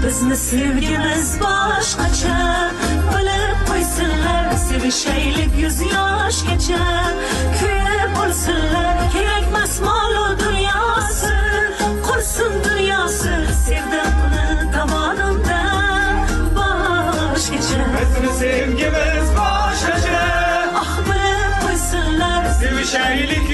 Bizni sevgimiz başqacha, bilib qo'ysinlar, sevishaylik 100 yoshgacha. Kuyib bo'lsinlar, kerakmas mol-u dunyosi, qursin dunyosi, sevdim uni tomonimdan boshqacha. Bizni sevgimiz boshqacha, Ah, bilib qo'ysinlar, sevishaylik